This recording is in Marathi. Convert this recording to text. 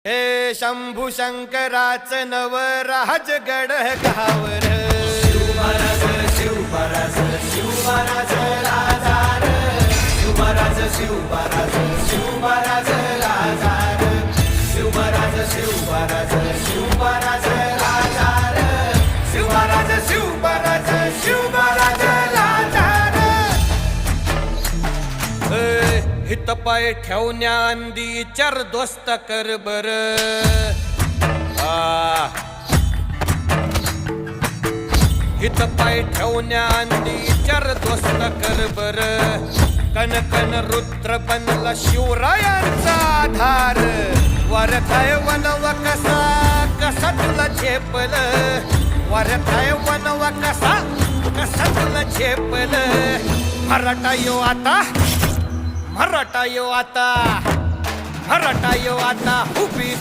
हे शंभू शंकराचं नवराज गड गावर शिवमहाराज शिवमहाराज शिवमहाराज राजार शिवमहाराज शिवमहाराज शिवमहाराज राजार शिवमहाराज शिवमहाराज शिवमहाराज राजार शिवमहाराज शिवमहाराज शिवमहाराज राजार हित पाय ठेवण्या अंदी चार दोस्त कर बर हित पाय ठेवण्या अंदी चार दोस्त कर बर कन कन रुद्र बनला शिवरायांचा आधार वर काय वनवा कसा कसा तुला झेपल वर काय वनवा कसा कसा तुला झेपल मराठा यो आता मराठा यो आता उभी